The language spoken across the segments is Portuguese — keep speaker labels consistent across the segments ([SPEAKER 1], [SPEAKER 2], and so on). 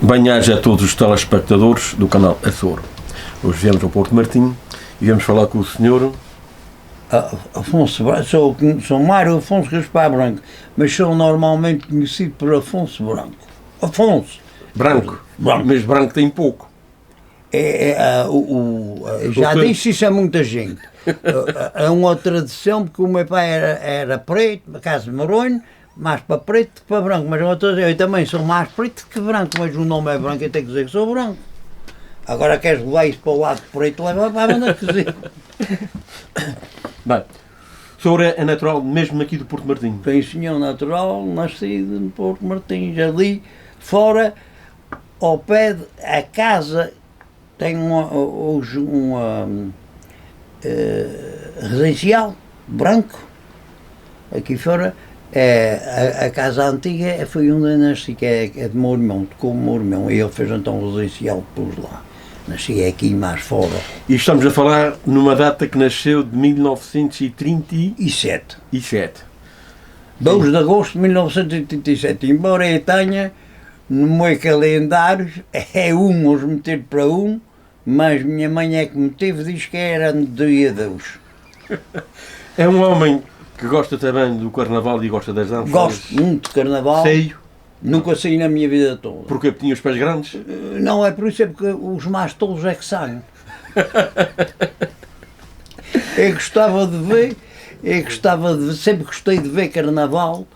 [SPEAKER 1] Bem-aja a todos os telespectadores do canal Açor. Hoje viemos ao Porto Martim e viemos falar com o senhor...
[SPEAKER 2] Afonso Branco, sou Mário Afonso Gaspar Branco, mas sou normalmente conhecido por Afonso Branco. Afonso!
[SPEAKER 1] Branco. Mas branco tem pouco.
[SPEAKER 2] Já disse isso a muita gente. É uma tradição, porque o meu pai era preto, por acaso de Maronho, mais para preto que para branco, mas eu também sou mais preto que branco, mas o nome é branco, eu tenho que dizer que sou branco. Agora queres levar isso para o lado preto, leva para a banda que dizer.
[SPEAKER 1] Bem, o senhor é natural mesmo aqui do Porto Martim?
[SPEAKER 2] Sim, senhor, natural, nascido no Porto Martins, ali fora, ao pé da casa, tem hoje uma residencial branco, aqui fora. A casa antiga foi onde eu nasci, que é de meu irmão, tocou o meu irmão, e ele fez então o residencial por lá. Nasci aqui mais fora.
[SPEAKER 1] E estamos a falar numa data que nasceu de 1937.
[SPEAKER 2] 2 de agosto de 1987, embora eu tenha no meu calendário, é os meter para mas minha mãe é que me teve, diz que era no dia 2.
[SPEAKER 1] É um homem que gosta também do carnaval e gosta das danças?
[SPEAKER 2] Gosto muito de carnaval.
[SPEAKER 1] Sei.
[SPEAKER 2] Nunca saí na minha vida toda.
[SPEAKER 1] Porque tinha os pés grandes?
[SPEAKER 2] Não, é por isso, é porque os mais tolos é que saem. Eu gostava de ver, sempre gostei de ver carnaval,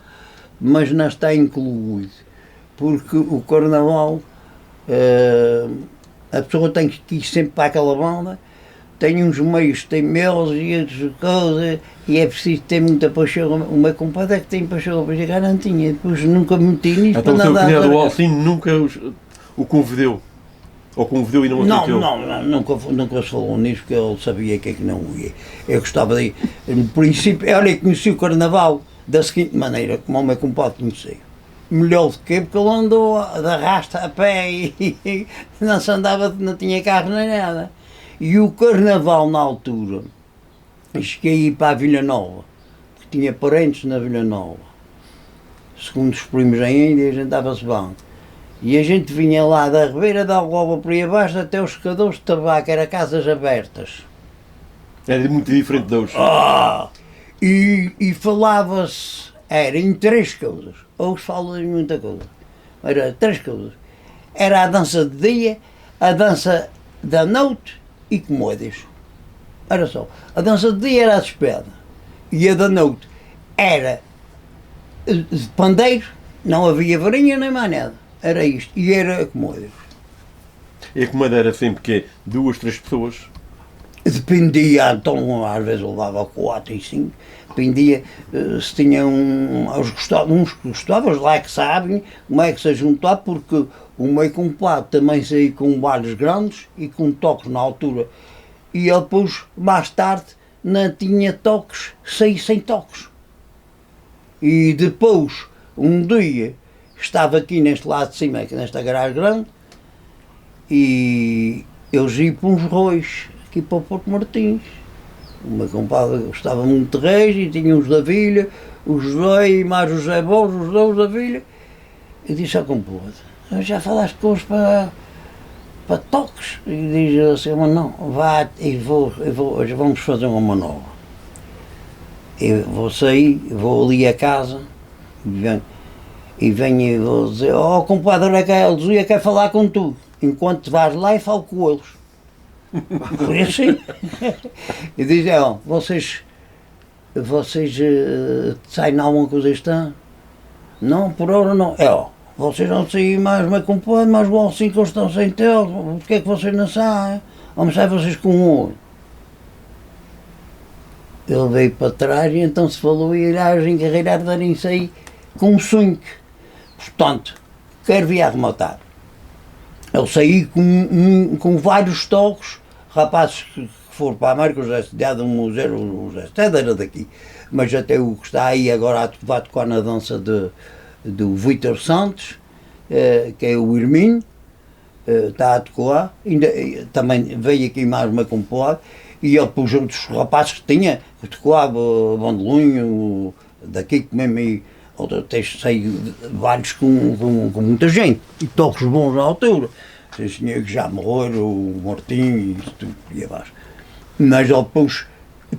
[SPEAKER 2] mas não está incluído. Porque o carnaval, a pessoa tem que ir sempre para aquela banda, tem uns meios, tem meus e outras coisas, e é preciso ter muita paixão. O meu compadre é que tem paixão para chegar, não tinha, depois nunca me meti nisso.
[SPEAKER 1] Então o seu cunhado Alcino nunca o convidou? Ou convidou e não aceitou?
[SPEAKER 2] Não, nunca se falou nisso, porque ele sabia que é que não ia. Eu gostava de ir. No princípio, olha, conheci o carnaval da seguinte maneira, como o meu compadre conhecia. Melhor do que porque ele andou de arrasta a pé e não se andava, não tinha carro nem nada. E o carnaval na altura, cheguei a ir para a Vila Nova, porque tinha parentes na Vila Nova. Segundo os primos ainda, a gente dava-se bem. E a gente vinha lá da Ribeira da Algoba por aí abaixo até os secadores de tabaco, era casas abertas.
[SPEAKER 1] Era muito diferente de hoje.
[SPEAKER 2] E falava-se, era em 3 coisas. Hoje falo de muita coisa. Era 3 coisas. Era a dança de dia, a dança da noite e comodas. Era só. A dança de dia era a despeda. E a da noite era de pandeiro, não havia varinha nem mais nada. Era isto. E era comodas.
[SPEAKER 1] E a comanda era sempre que 2, 3 pessoas?
[SPEAKER 2] Dependia, então às vezes levava 4 e 5. Dependia se tinha uns gostavam, lá que sabem como é que se juntar, porque o meu compadre também saía com bailes grandes e com toques na altura. E ele depois, mais tarde, não tinha toques, saía sem toques. E depois, um dia, estava aqui neste lado de cima, aqui nesta garagem grande, e eles iam para uns rois, aqui para o Porto Martins. O meu compadre gostava muito de reis e tinha uns da vila, os José e mais os José Bons, os dois da vila. Eu disse ao compadre, já falaste com eles para toques? E diz assim, mas não, vá e hoje vamos fazer uma nova. Eu vou sair, vou ali a casa e venho e vou dizer, compadre, olha cá, ele dizia que quer falar com tu. Enquanto vais lá e falo com eles. Por assim. E diz, vocês saem alguma coisa este ano? Não, por hora não. Vocês não saem mais, mas compadre, mas o Alcino que eles estão sem tela, porque é que vocês não saem? Vamos sair vocês com um olho. Ele veio para trás e então se falou e as encarreirar darem sair com um swing. Portanto, quero vir a arrematar. Eu saí com vários toques, rapazes que foram para a América, o José Cidade, o José Cidade era daqui, mas até o que está aí agora vai tocar na dança do Vítor Santos, que é o Irminho, está a tocar, também veio aqui mais uma compadre, e ele pôs outros rapazes que tinha, que tocava bandolinho, daqui que mesmo aí, Outra sei vários com muita gente, e toques bons na altura. Sim, senhor, que já morreram, o Martim e isso tudo, e abaixo. Mas depois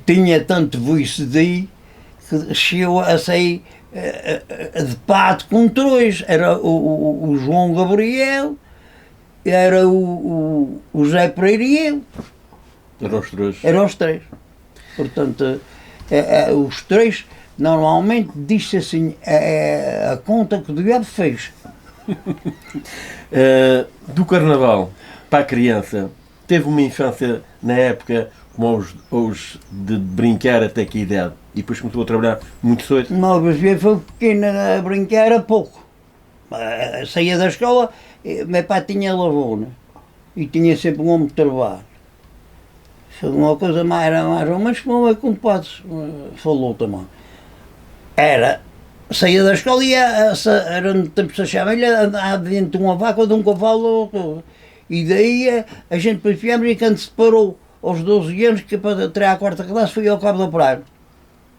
[SPEAKER 2] tinha tanto vício daí que chegou a sair de pato com três. Era o João Gabriel, era o José Pereira e eu.
[SPEAKER 1] Eram os três.
[SPEAKER 2] Eram os três. Portanto, os três, normalmente, diz-se assim, a conta que o diabo fez.
[SPEAKER 1] Do Carnaval para a criança, teve uma infância na época como os de brincar até que idade? E depois começou a trabalhar muito cedo?
[SPEAKER 2] Uma vez foi pequena, a brincar era pouco. Saía da escola, meu pai tinha lavoura e tinha sempre um homem de trabalho. Foi uma coisa mais, era mais ou menos como o compadre falou também. Saía da escola e era no tempo de se achava, ele andava dentro de uma vaca ou de um cavalo. E daí a gente depois viemos e quando se parou aos 12 anos, que para entrar à quarta classe, fui ao Cabo da Praia.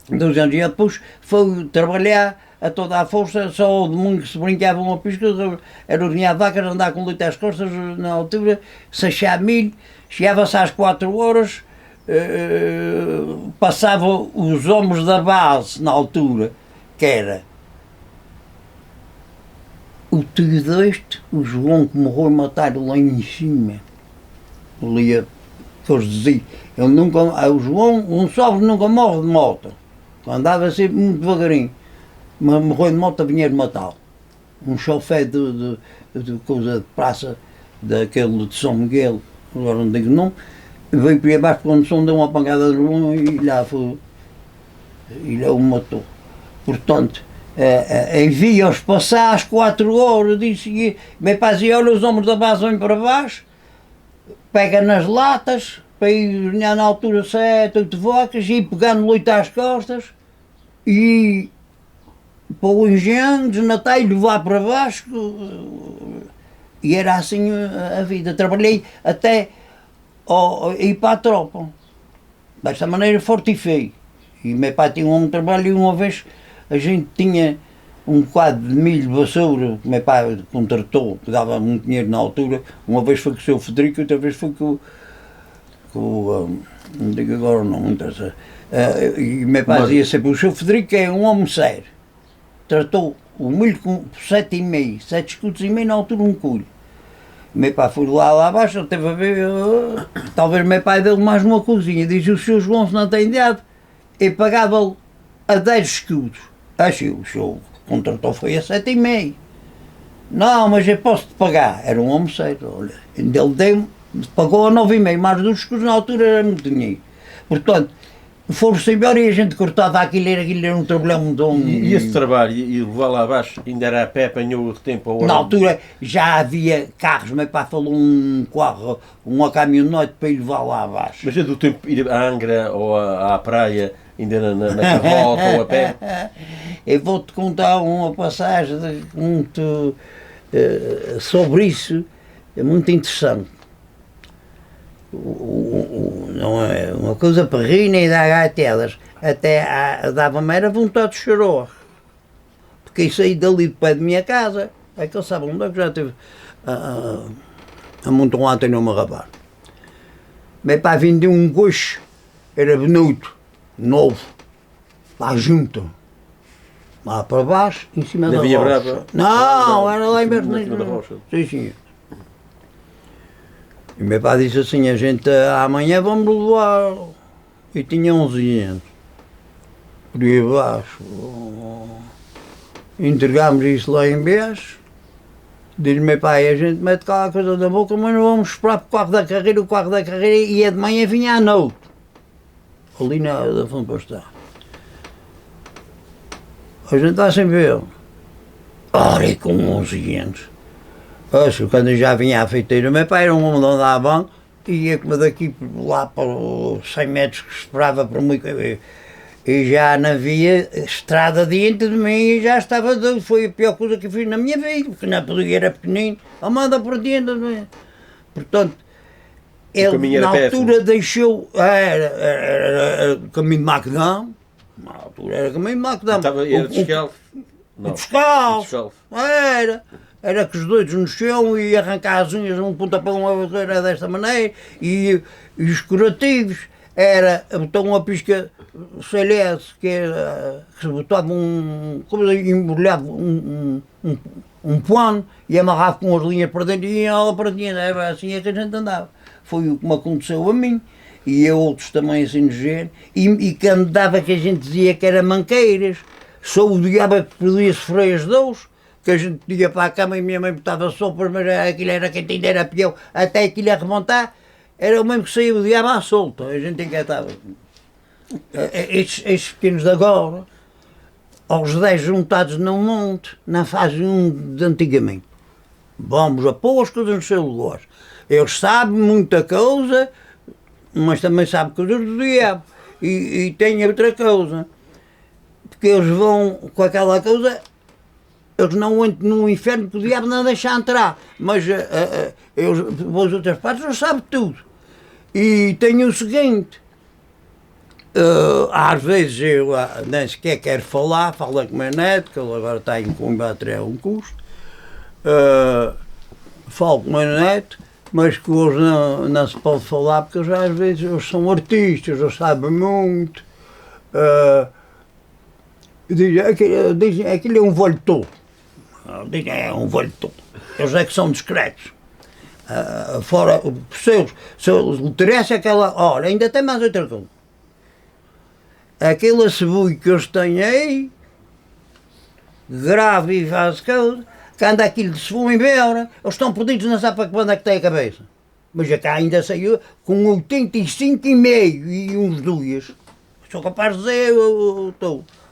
[SPEAKER 2] 12 anos e depois foi trabalhar a toda a força, só ao domingo que se brincavam a pisca, era o dinheiro de vacas, andar com leite às costas na altura, se achar milho, chegava-se às 4 horas, passava os homens da base na altura, que era o tio deste, o João que morreu mataram lá em cima, ali que eles diziam, ele nunca, o João, um sobre nunca morre de moto, andava sempre muito devagarinho, mas morreu de moto, vinha de matá-lo. Um chofé de coisa de praça, daquele de São Miguel, agora não digo o nome, veio para baixo quando São deu uma pancada de João e lá foi, e lá o matou. Portanto, envia-os passar às 4 horas, disse, meu pai dizia, olha os homens da base vêm para baixo, pega nas latas, para ir na altura 7, 8 vacas, e ir pegando leite às costas, e para o engenho, desnatar e levar para baixo, e era assim a vida. Trabalhei até ir para a tropa, desta maneira fortifiquei. E meu pai tinha um trabalho e uma vez a gente tinha um quadro de milho de vassoura que meu pai contratou, que dava muito dinheiro na altura. Uma vez foi com o seu Federico, outra vez foi com não digo agora o nome, não interessa. E meu pai dizia sempre, o seu Federico é um homem sério. Tratou o milho com 7,5, 7 escudos e meio, na altura um colho. Meu pai foi lá abaixo, ele teve a ver, talvez meu pai deu mais uma cozinha, diz o seu João se não tem idade, e pagava-lhe a 10 escudos. Achei o show, contratou foi a 7,5. Não, mas eu posso te pagar. Era um homem sério, olha. Ele deu, pagou a 9,5, mais 2 escudos na altura era muito dinheiro. Portanto, foram-se embora e a gente cortava aquilo era um trabalhão muito.
[SPEAKER 1] E esse trabalho, e levar lá abaixo, ainda era a pé, apanhou o tempo a hora?
[SPEAKER 2] Na altura já havia carros, meu pai falou um carro, uma caminhonete para ir levar lá abaixo.
[SPEAKER 1] Mas é do tempo ir à Angra ou à praia, ainda na carroça ou a pé?
[SPEAKER 2] Eu vou-te contar uma passagem muito sobre isso, é muito interessante. Não é uma coisa para rir nem dar gatelas, até dava-me era vontade de chorar, porque saí dali de pé de minha casa, aquele sábado onde é que já teve a montar não me rabar. Meu pai vendeu um gosto, era bonito, novo, lá junto, lá para baixo, em cima da
[SPEAKER 1] Via
[SPEAKER 2] rocha.
[SPEAKER 1] Brava?
[SPEAKER 2] Não, era lá em
[SPEAKER 1] Em cima da
[SPEAKER 2] Berlim.
[SPEAKER 1] rocha?
[SPEAKER 2] Sim, sim. E meu pai disse assim, a gente amanhã vamos levar. E tinha 11 anos. Por aí abaixo. Entregámos isso lá em Bés. Diz meu pai, a gente mete cá a coisa da boca, mas não vamos esperar para o carro da carreira ia de manhã vinha à noite. Ali da Fundo Pastel. A gente está sem ver. Ora, e com 11 anos. Acho, quando eu já vinha à feiteira, meu pai era um homem de andar a banco e ia daqui lá para os 100 metros que esperava por mim. E já não havia estrada diante de mim e já estava doido. Foi a pior coisa que fiz na minha vida, porque na podia era pequenino, amanda por diante de mim. Portanto, ele na altura deixou. Era caminho de Macedão. Na altura era caminho de Macedão.
[SPEAKER 1] Era de escalço? Não.
[SPEAKER 2] E descalço.
[SPEAKER 1] Descalço.
[SPEAKER 2] Era com os dedos no chão e arrancar as unhas um pontapé era desta maneira. E os curativos era botar uma pisca celeste que se botava como embrulhava um pano e amarrava com as linhas para dentro e ela para dentro. Era assim é que a gente andava. Foi o que me aconteceu a mim e a outros também assim de género. E que andava que a gente dizia que era manqueiras. Só o diabo que podia sofrer as dores, que a gente ia para a cama e minha mãe botava sopas, mas aquilo era quem ainda era pior, até aquilo a remontar, era o mesmo que saía o diabo à solta, a gente engatava. Estes pequenos de agora, aos 10 juntados num monte, não fazem um de antigamente. Vamos a pôr as coisas nos seus lugares. Eles sabem muita coisa, mas também sabem coisas do diabo. E tem outra coisa, porque eles vão com aquela coisa, eles não entram no inferno porque o diabo não deixa entrar, mas eles, as outras partes, eles sabem tudo. E tem o seguinte, às vezes eu nem sequer quero falar, falo com o meu neto, que ele agora está em Coimbra a tirar um curso, falo com o meu neto, mas que hoje não se pode falar porque eles, às vezes eles são artistas, eles sabem muito. Dizem aquilo é um voltou. Dizem é um voltou. Eles é que são discretos. Fora, se eles interessam aquela. Olha, ainda tem mais outra coisa. Aquele ceboio que eles têm aí, grave e faz coisa, que anda aquilo se for embora, eles estão perdidos, não sabem para que banda é que tem a cabeça. Mas cá ainda saiu com 85,5 e uns dias. Sou capaz de dizer,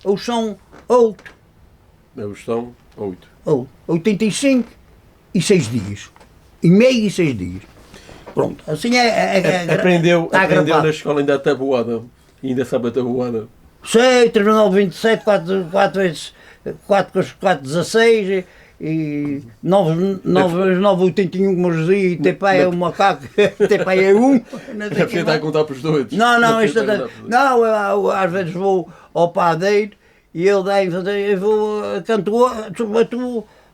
[SPEAKER 2] ou são 8.
[SPEAKER 1] Eles são 8.
[SPEAKER 2] 85 e 6 dias. E meio e 6 dias. Pronto, assim
[SPEAKER 1] aprendeu na escola ainda a tabuada. Ainda sabe a tabuada.
[SPEAKER 2] Sei, 3927, 4 vezes 4, 16 e 981 como eu dizia, e tem pai é um macaco, tem pai é um.
[SPEAKER 1] É porque está a contar para os doidos.
[SPEAKER 2] Não, isto não, eu às vezes vou ao padeiro e ele dá eu vou canto,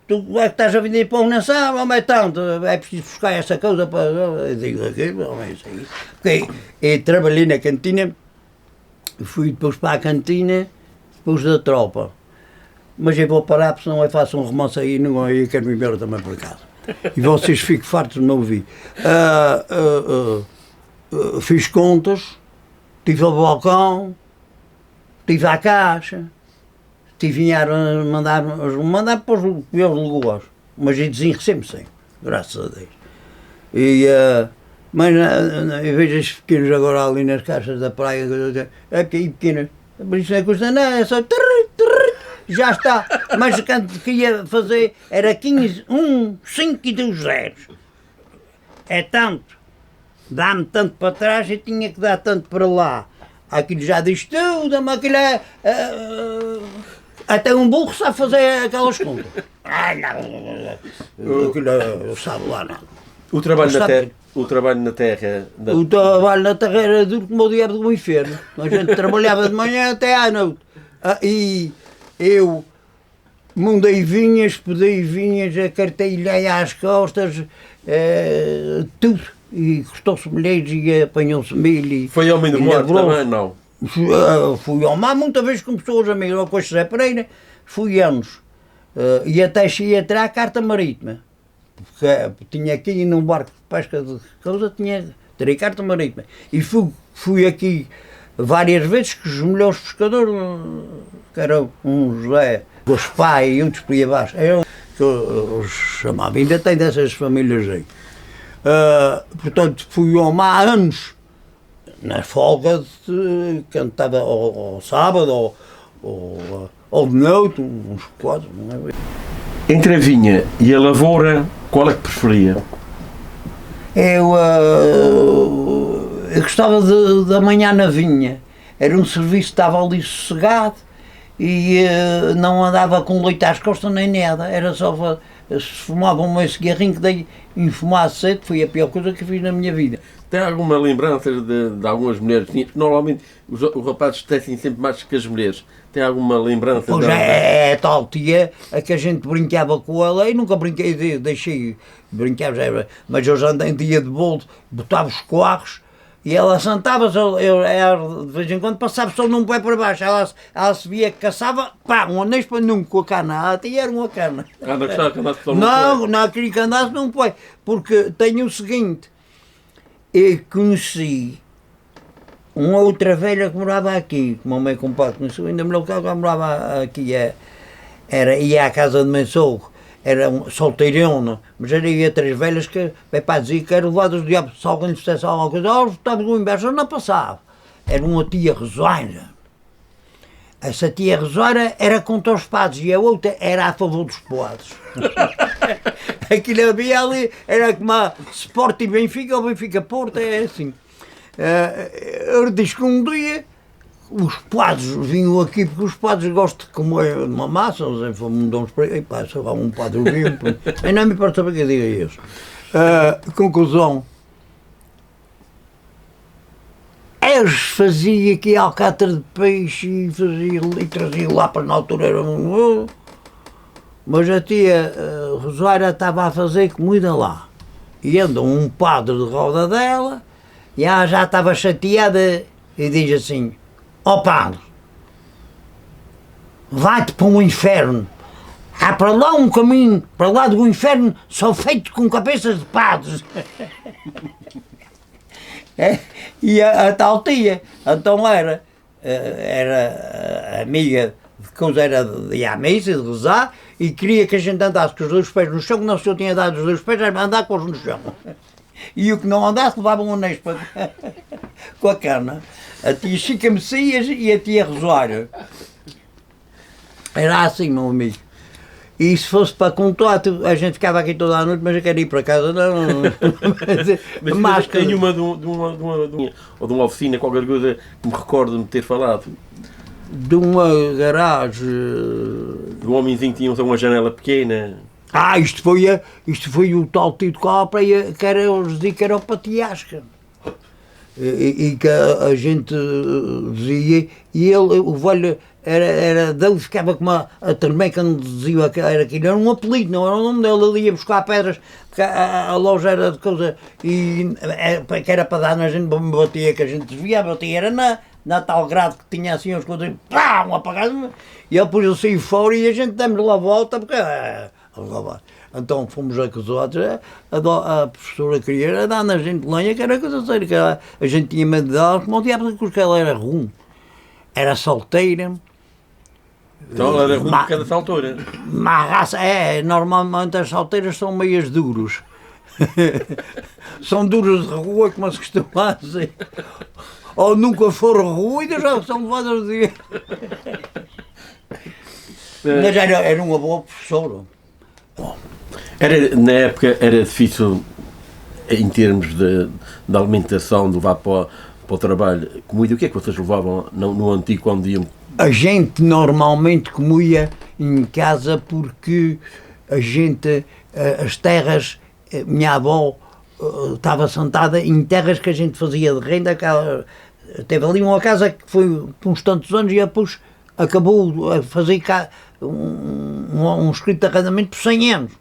[SPEAKER 2] tu é que estás a vender pão na sala, não é tanto, é preciso buscar essa coisa para. Eu digo aquilo, não é isso aí. Porque eu trabalhei na cantina, fui depois para a cantina, depois da tropa. Mas eu vou parar porque senão eu faço um romance aí e não eu quero me embora também para casa. E vocês ficam fartos de me ouvir. Fiz contas, estive ao balcão, estive à caixa, estive a mandar para os piores lugares, mas eu desenricei-me sempre, graças a Deus. Mas eu vejo estes pequenos agora ali nas caixas da praia, é pequenas, mas isso não custa nada, é só já está, mas quando queria fazer era 15, 1, 5 e 2 zeros. É tanto, dá-me tanto para trás e tinha que dar tanto para lá. Aquilo já diz tudo, mas aquilo até um burro sabe fazer aquelas contas. Não, aquilo sabe lá não.
[SPEAKER 1] O trabalho na terra. O trabalho na terra.
[SPEAKER 2] O trabalho na terra era duro como o diabo do inferno. A gente trabalhava de manhã até à noite. E eu mudei vinhas, pedei vinhas, acartei-lhe às costas, tudo. E custou-se milheiros e apanhou-se milho.
[SPEAKER 1] Foi homem de morte também, não?
[SPEAKER 2] Fui ao mar muitas vezes com pessoas amigas, com o José Pereira, fui anos. E até cheguei a tirar a carta marítima. Porque tinha aqui num barco de pesca de coisa, tirei carta marítima. E fui aqui várias vezes com os melhores pescadores, que eram um José Gaspar e outros por aí abaixo, que eu chamava, ainda tem dessas famílias aí. Portanto, fui ao mar há anos, na folga, quando estava ao sábado ou de noite, uns quadros.
[SPEAKER 1] Entre a vinha e a lavoura, qual é que preferia?
[SPEAKER 2] Eu gostava da manhã na vinha. Era um serviço que estava ali sossegado e não andava com leite às costas nem nada. Era só se fumava um cigarrinho que dei em fumar cedo, foi a pior coisa que fiz na minha vida.
[SPEAKER 1] Tem alguma lembrança de algumas mulheres? Normalmente os rapazes tecem sempre mais que as mulheres. Tem alguma lembrança?
[SPEAKER 2] Pois é tal tia a que a gente brincava com ela e nunca brinquei, deixei brincar, mas eu já andei em dia de bolo, botava os coarros e ela sentava-se, de vez em quando passava só num pé para baixo, ela se via que caçava, pá, um anéis para num com a cana, a tia era uma cana.
[SPEAKER 1] Anda gostava que andasse só num
[SPEAKER 2] Não,
[SPEAKER 1] pé.
[SPEAKER 2] não queria que andasse num pé, porque tenho o seguinte, eu conheci uma outra velha que morava aqui, como o meu compadre conheceu, ainda me lembro que ela morava aqui, ia à casa do meu sogro, era solteirona, mas era ia três velhas que, meu pai dizia que eram levadas do diabo, se alguém lhe fizesse alguma coisa, estava com inveja, não passava. Era uma tia rezoeira. Essa tia rezoeira era contra os padres e a outra era a favor dos padres. Aquilo havia ali, era como a Sporting Benfica ou Benfica Porto, é assim. Eu disse que um dia os padres vinham aqui, porque os padres gostam de comer uma massa, fomos uns para aí, pá, só um padre vinho, aí não me importa saber que eu diga isso. Conclusão. Eles faziam aqui alcatra de peixe e faziam e traziam lá para na altura era um. Mas a tia Rosária estava a fazer comida lá. E anda um padre de roda dela, e ela já estava chateada e diz assim: ó padre, vai-te para o inferno. Há para lá um caminho, para lá do inferno, só feito com cabeças de padres. E a tal tia, então era amiga de coisa, era de ir à missa, de rezar, e queria que a gente andasse com os dois pés no chão, que não se eu tinha dado os dois pés, era andar com os no chão. E o que não andasse levava um anéis para com a cana. A tia Chica Messias e a tia Rosário. Era assim, meu amigo. E se fosse para contar, a gente ficava aqui toda a noite, mas eu quero ir para casa, não.
[SPEAKER 1] Mas tenho uma de uma oficina, qualquer coisa que me recordo de me ter falado.
[SPEAKER 2] De uma garagem.
[SPEAKER 1] De um homenzinho que tinha uma janela pequena.
[SPEAKER 2] Isto foi o tal Tito Copra, que era, eles diziam que era o Patiasca. E que a gente dizia, e ele, o velho, era dele, ficava com a tremer quando dizia que era aquilo, era um apelido, não era o nome dele, ele ia buscar pedras, porque a loja era de coisa, e que era para dar na gente, batia, que a gente desvia, batia, era na tal grade que tinha assim as coisas, pá, um apagado, e ele depois ele saiu fora e a gente demos lá a volta, porque então fomos acusados, a professora queria dar na gente lenha, que era coisa séria, que a gente tinha medo dela, como o diabo, porque ela era ruim, era solteira.
[SPEAKER 1] Então ela era ruim porque era solteira.
[SPEAKER 2] Raça, normalmente as solteiras são meias duros. São duras de rua, como se costuma dizer. Ou nunca foram ruídas, ou são levadas de dia. Mas era uma boa professora.
[SPEAKER 1] Na época era difícil, em termos de alimentação, de levar para o trabalho, comida. O que é que vocês levavam no antigo quando iam?
[SPEAKER 2] A gente normalmente comia em casa porque a gente, as terras, minha avó estava sentada em terras que a gente fazia de renda, teve ali uma casa que foi por uns tantos anos e depois acabou a fazer cá um escrito de arrendamento por 100 anos.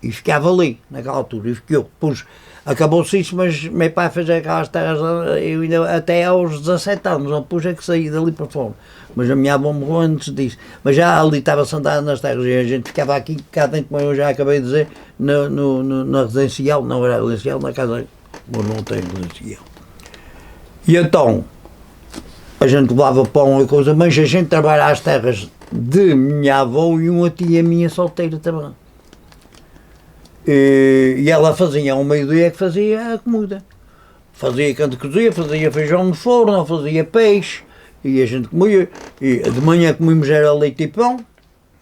[SPEAKER 2] E ficava ali, naquela altura, e ficou. Depois acabou-se isso, mas meu pai fez aquelas terras, eu ainda, até aos 17 anos, depois é que saí dali para fora. Mas a minha avó morreu antes disso. Mas já ali estava sentada nas terras e a gente ficava aqui, cá dentro, como eu já acabei de dizer, na residencial, não era residencial, na casa, mas não tem residencial. E então, a gente levava pão e coisa, mas a gente trabalhava as terras de minha avó e uma tia minha solteira também. E ela fazia ao meio-dia que fazia a comida. Fazia canto cozia, fazia feijão no forno, fazia peixe, e a gente comia. E de manhã comíamos era leite e pão,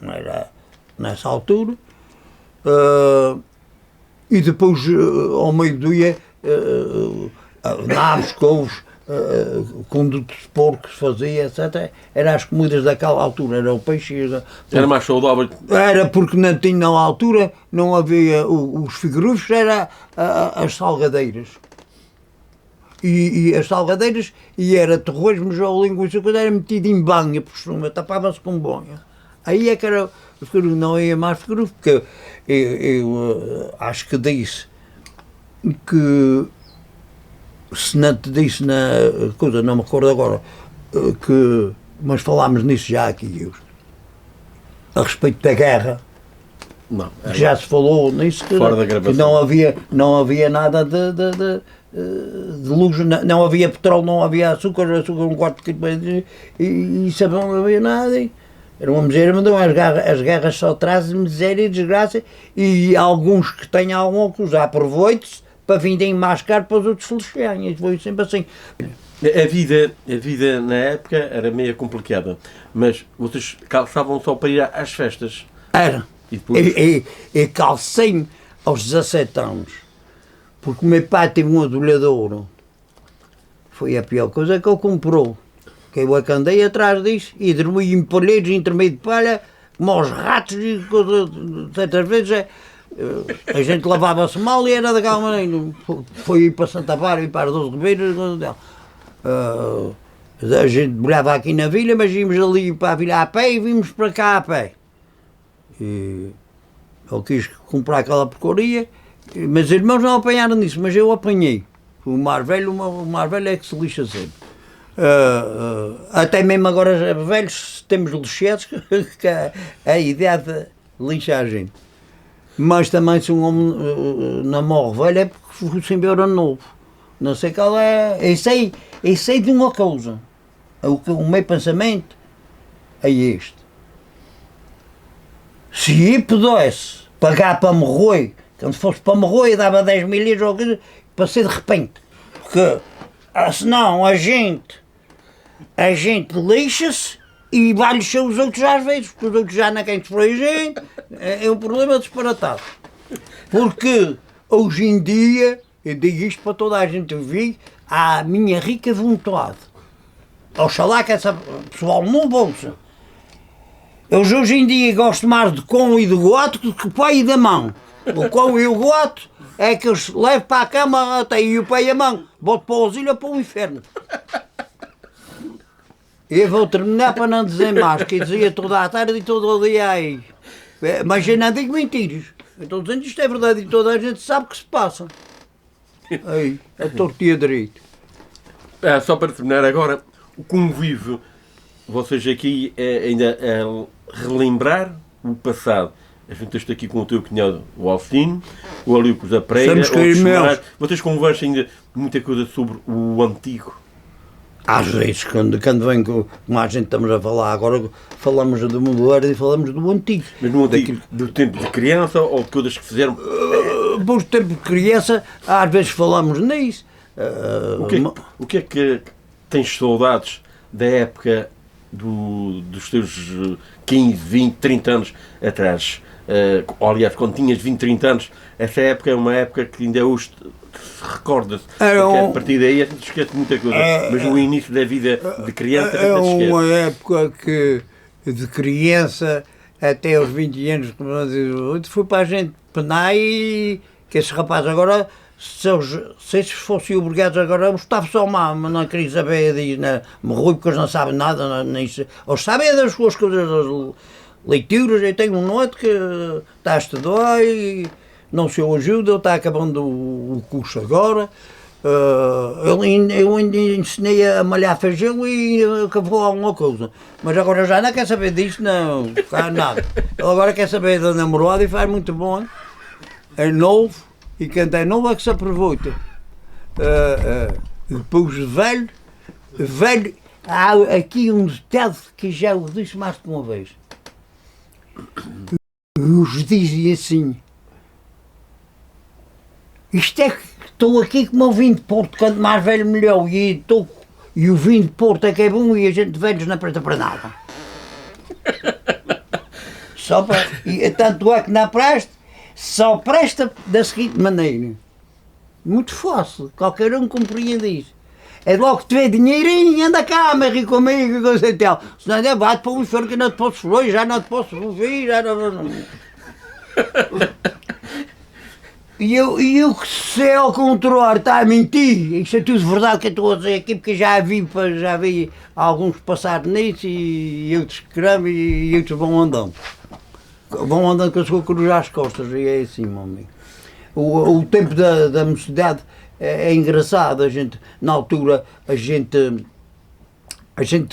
[SPEAKER 2] era nessa altura. E depois ao meio-dia nabos, couves, condutos de porco que se fazia, etc. Era as comidas daquela altura, era o peixe.
[SPEAKER 1] Era mais saudável.
[SPEAKER 2] Era porque não tinha na altura, não havia os figurufos, era as salgadeiras. E as salgadeiras, e era torresmos ou linguiça, quando era metido em banha por cima, tapava-se com banha. Aí é que era o figurufo, não ia mais figurufo, porque eu acho que disse que, se não te disse na coisa, não me acordo agora, mas falámos nisso já aqui, a respeito da guerra.
[SPEAKER 1] Não.
[SPEAKER 2] Já se falou nisso, que não havia nada de luz, não havia petróleo, não havia açúcar um quarto de quilo, e sabão, não havia nada. Era uma miséria, mas as guerras só trazem miséria e desgraça, e alguns que têm algum que usar, aproveite-se para virem mais caro para os outros feliciarem, e foi sempre assim.
[SPEAKER 1] A vida na época era meio complicada, mas vocês calçavam só para ir às festas.
[SPEAKER 2] Era.
[SPEAKER 1] E depois...
[SPEAKER 2] Eu calcei aos 17 anos, porque o meu pai teve um adulhadouro. Foi a pior coisa que ele comprou. Que eu andei atrás disso e dormi em palheiros, entre meio de palha, como aos ratos e coisas. Certas vezes a gente lavava-se mal e era daquela maneira. Foi ir para Santa Bárbara e para as 12 Ribeiras. A gente morava aqui na vila, mas íamos ali para a vila a pé e vimos para cá a pé. E ele quis comprar aquela porcaria, mas os irmãos não apanharam nisso, mas eu apanhei. O mais velho é que se lixa sempre. Até mesmo agora velhos temos lixetes que a idade lixa a gente. Mas também se um homem não morre velho é porque sempre era novo. Não sei qual é. Eu sei de uma coisa. O meu pensamento é este. Se eu pudesse pagar para morrer, quando fosse para morrer, eu dava 10 mil euros ou coisa, para ser de repente. Porque senão a gente lixa-se e vai lixar os outros às vezes, porque os outros já não querem sofrer a gente. É um problema disparatado. Porque hoje em dia, eu digo isto para toda a gente ouvir, há a minha rica vontade. Oxalá que essa pessoal não ouça. Eu hoje em dia gosto mais de com e de goto do que o pai e da mão. O com e o goto é que eu levo para a cama até e o pai e a mão. Boto para o asilo ou para o inferno. Eu vou terminar para não dizer mais, que eu dizia toda a tarde e todo o dia aí. Mas eu não digo mentiras. Eu estou dizendo isto é verdade e toda a gente sabe o que se passa. Aí, a torto e a direito.
[SPEAKER 1] Só para terminar agora, o convívio, vocês aqui ainda relembrar o passado. A gente está aqui com o teu cunhado, o Alcino, o Alípio da Pereira, vocês conversam ainda muita coisa sobre o antigo.
[SPEAKER 2] Às vezes, quando vem como a gente estamos a falar agora, falamos do moderno e falamos do antigo.
[SPEAKER 1] Mas no antigo, do tempo de criança ou de coisas que fizeram?
[SPEAKER 2] Do tempo de criança, às vezes falamos nisso.
[SPEAKER 1] O que é que tens saudades da época dos teus 15, 20, 30 anos atrás? Aliás, quando tinhas 20, 30 anos, essa época é uma época que ainda hoje se recorda-se. Porque a partir daí a gente esquece muita coisa. Mas o início da vida de criança
[SPEAKER 2] é uma época que de criança até aos 20 anos, como eu digo, foi para a gente penar e que esses rapazes agora, se eles fossem obrigados agora, eu estava só mal, mas não queria saber disso, morreu porque eles não sabem nada, nem ou sabem das suas coisas, das leituras. Eu tenho um noite que está a estudar e não se ajuda, ele está acabando o curso agora. Eu ainda ensinei a malhar feijão e acabou alguma coisa. Mas agora já não quer saber disso, não faz nada. Ele agora quer saber da namorada e faz muito bom. É novo e quem é novo é que se aproveita. Depois velho, há aqui um detalhe que já o disse mais de uma vez. Os dizem assim. Isto é que estou aqui como o vinho de Porto, quanto mais velho melhor, e o vinho de Porto é que é bom e a gente velhos não presta para nada. Tanto é que não presta, só presta da seguinte maneira. Muito fácil, qualquer um compreende isso. É logo que tiver dinheirinho, anda cá, mas ri comigo, coisa e tal. Senão é, vai-te para o inferno que não te posso ver, já não te posso ouvir, já não... E eu que sei ao contrário, está a mentir. Isto é tudo verdade que eu estou a dizer aqui, porque já vi alguns passar nisso e outros que cramo e outros vão andando. Vão andando com a sua cruz às costas e é assim, meu amigo. O tempo da mocidade é engraçado, a gente, na altura, a gente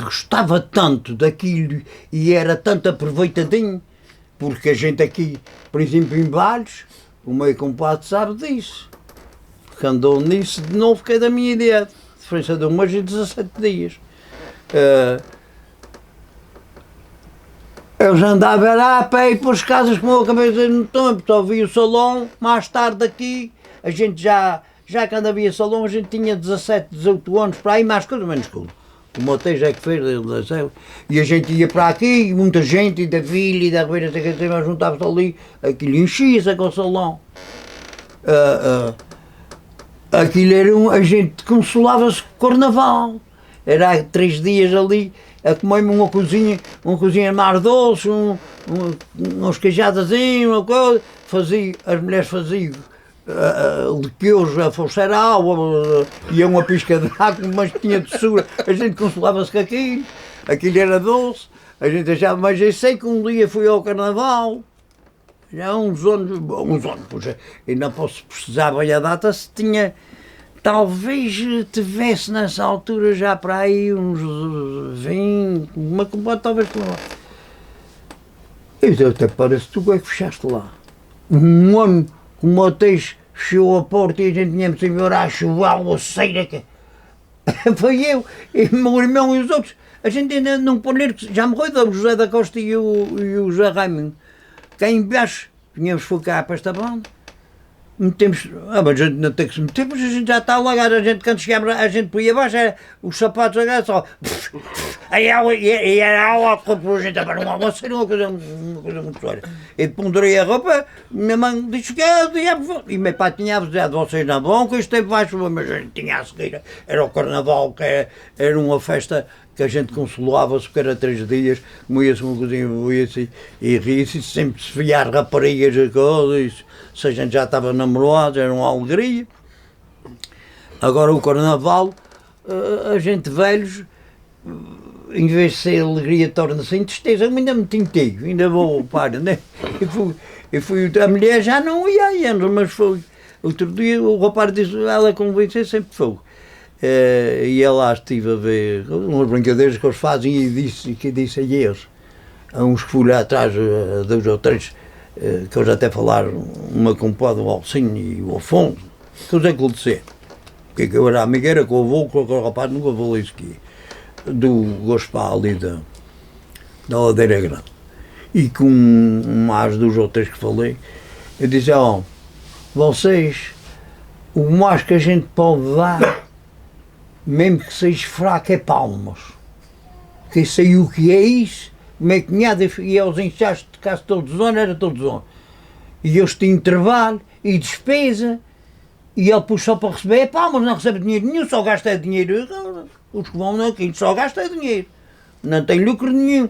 [SPEAKER 2] gostava tanto daquilo e era tanto aproveitadinho, porque a gente aqui, por exemplo, em Valles, o meu compadre sabe disso, porque andou nisso de novo, que é da minha idade, diferença de um mês e 17 dias. Eu já andava lá a pé e para as casas, como eu acabei de dizer no tempo, só vi o salão, mais tarde aqui, a gente já quando havia salão, a gente tinha 17, 18 anos, para aí, mais coisa, menos coisa. O Mateus é que fez, e a gente ia para aqui, muita gente, e da Vila, e da Ribeira, mas juntava-se ali, aquilo enchia-se com o salão. Aquilo era a gente consolava-se com o carnaval. Era 3 dias ali, a comer uma cozinha mais doce, uns queijadazinhos, uma coisa, as mulheres faziam liqueuros a forçar água, ia uma pisca de água, mas tinha doçura, a gente consolava-se com aquilo era doce, a gente achava, mas eu sei que um dia fui ao carnaval, já há uns anos, pois, e não posso precisar bem a data, se tinha, talvez tivesse nessa altura já para aí uns 20, talvez lá. E até parece que tu é que fechaste lá. Um ano que o Mateus fechou a porta e a gente tinha-me sempre a chuvar, a ceira que... Foi eu, e o meu irmão e os outros. A gente ainda não pôr já morreu o José da Costa e o José Raimundo. Cá em baixo, vinhamos focar para esta banda. Metemos, mas a gente não tem que se meter, mas a gente já está alagado, a gente quando chegamos, a gente por aí abaixo, os sapatos agora só, aí era água, a gente estava numa almoceira, uma coisa muito séria. E ponderei a roupa, minha mãe disse que e meu pai tinha avisado, vocês não vão, que isto tempo vai chover, mas a gente tinha a seguir, era o carnaval, que era uma festa que a gente consolava-se, porque era 3 dias, moía-se uma coisinha, moía-se e ria-se, sempre se via as raparigas e coisas, se a gente já estava namorado, era uma alegria. Agora o carnaval, a gente velhos, em vez de ser alegria, torna-se em tristeza. Eu ainda me tintigo, ainda vou para, né? A mulher já não ia aí anos, mas foi. Outro dia o rapaz disse, ela convenceu, sempre foi. E eu lá estive a ver umas brincadeiras que eles fazem e disse a eles, a uns que fui lá atrás, 2 ou 3, que eles até falaram, uma compadre, o Alcinho e o Afonso, que eles é que lhe disseram. Porque eu era amigueira com o avô, com o rapaz nunca falou isso aqui, do Gospal ali da Ladeira Grande. E com mais 2 ou 3 que falei, eu disse, vocês, o mais que a gente pode dar, mesmo que seja fraco, é palmas. Que sei o que é isso, meu cunhado ia aos ensaios de casa todos os anos, era todos os anos. E eles tinham trabalho e despesa, e ele puxou para receber, palmas, não recebe dinheiro nenhum, só gasta dinheiro. Os que vão aqui só gastam dinheiro, não tem lucro nenhum.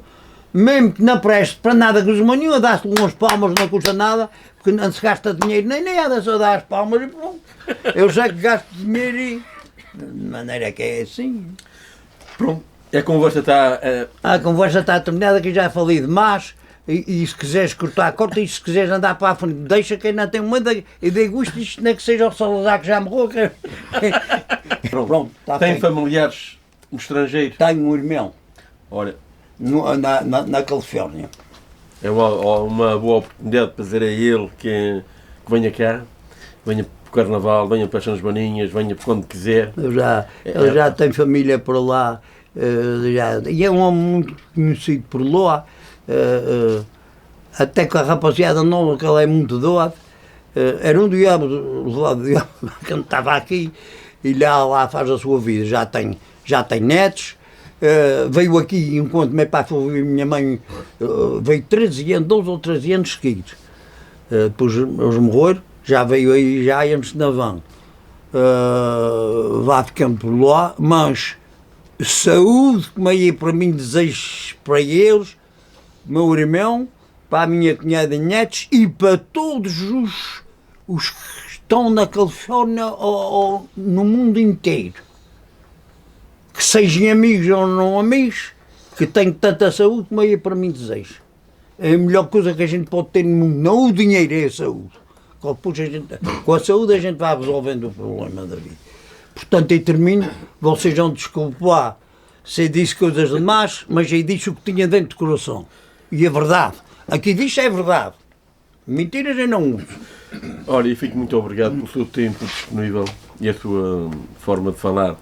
[SPEAKER 2] Mesmo que não preste para nada que os nenhum, dá-se umas palmas, não custa nada, porque não se gasta dinheiro nem nada, só dá as palmas e pronto. Eu sei que gasto dinheiro e... de maneira que é assim.
[SPEAKER 1] Pronto, a conversa está...
[SPEAKER 2] A conversa está terminada, que eu já falei demais, e se quiseres cortar, corta, e se quiseres andar para a frente, deixa, que ainda tem uma e dei gosto, isto não é que seja o Salazar que já morreu. Pronto, está
[SPEAKER 1] Tem
[SPEAKER 2] feito.
[SPEAKER 1] familiares no estrangeiro?
[SPEAKER 2] Tenho um irmão,
[SPEAKER 1] Olha,
[SPEAKER 2] na Califórnia.
[SPEAKER 1] é uma boa oportunidade para dizer a ele que venha cá, venha para o Carnaval, venha para as São Joaninhas, venha por quando quiser.
[SPEAKER 2] Ele já tem família por lá, e é um homem muito conhecido por lá, até com a rapaziada nova, que ele é muito doado. Era um diabo, do diabo, que estava aqui, e lá faz a sua vida, já tem netos. Veio aqui, enquanto meu pai foi e minha mãe, veio 13 anos, 12 ou 13 anos seguidos. Depois eles morreram, já veio aí, já antes na van. vá ficando por lá, mas saúde, como aí para mim desejo para eles, meu irmão, para a minha cunhada Netes e para todos os que estão na Califórnia ou no mundo inteiro. Que sejam amigos ou não amigos, que tenham tanta saúde como aí para mim desejo. É a melhor coisa que a gente pode ter no mundo, não o dinheiro, é a saúde. Com a saúde a gente vai resolvendo o problema da vida. Portanto, eu termino, vocês vão desculpar se eu disse coisas demais, mas eu disse o que tinha dentro do coração. E é verdade. Aqui diz é verdade. Mentiras eu não uso.
[SPEAKER 1] Olha, e fico muito obrigado pelo seu tempo disponível e a sua forma de falar.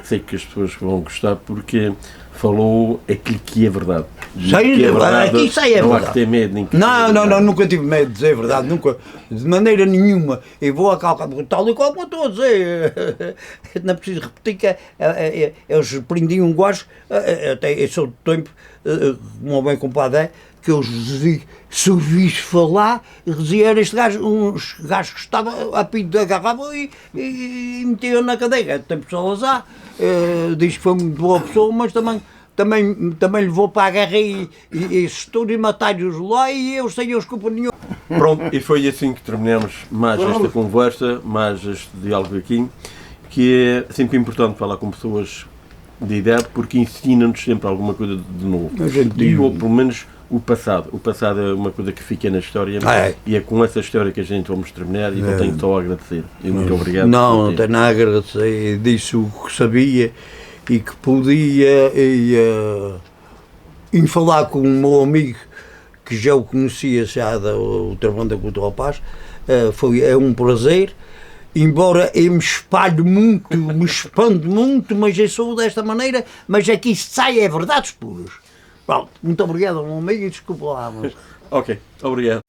[SPEAKER 1] Sei que as pessoas vão gostar porque falou aquilo que é verdade.
[SPEAKER 2] Sei,
[SPEAKER 1] que é verdade,
[SPEAKER 2] aqui sei é
[SPEAKER 1] não
[SPEAKER 2] verdade.
[SPEAKER 1] há que ter medo. Nem que
[SPEAKER 2] Não, nunca tive medo de dizer a verdade, nunca, de maneira nenhuma. Eu vou a calcar tal e qual como estou a dizer. Não preciso repetir que eles prendiam um gajo, até eu sou do tempo, como bem compadre é, que eu se ouvisse falar, dizia era este gajo, uns gajos que estavam a pinto agarravam e metiam na cadeira. Tempo de Salazar, diz que foi muito boa pessoa, mas também levou para a guerra e estou e matar-os lá e eu sem eles culpa nenhuma.
[SPEAKER 1] Pronto, e foi assim que terminamos mais esta conversa, mais este diálogo aqui, que é sempre importante falar com pessoas de idade porque ensina-nos sempre alguma coisa de novo. Ou pelo menos o passado. O passado é uma coisa que fica na história e é com essa história que a gente vamos terminar e eu tenho só a agradecer. E muito obrigado.
[SPEAKER 2] Não tenho nada a agradecer. Disse o que sabia e que podia em falar com o meu amigo que já o conhecia já da outra banda Cultura Paz. É um prazer. Embora eu me espalhe muito, me expando muito, mas eu sou desta maneira, mas aqui sai é verdades puras. Pronto, muito obrigado ao meu amigo e desculpa lá. Mas...
[SPEAKER 1] Ok, obrigado.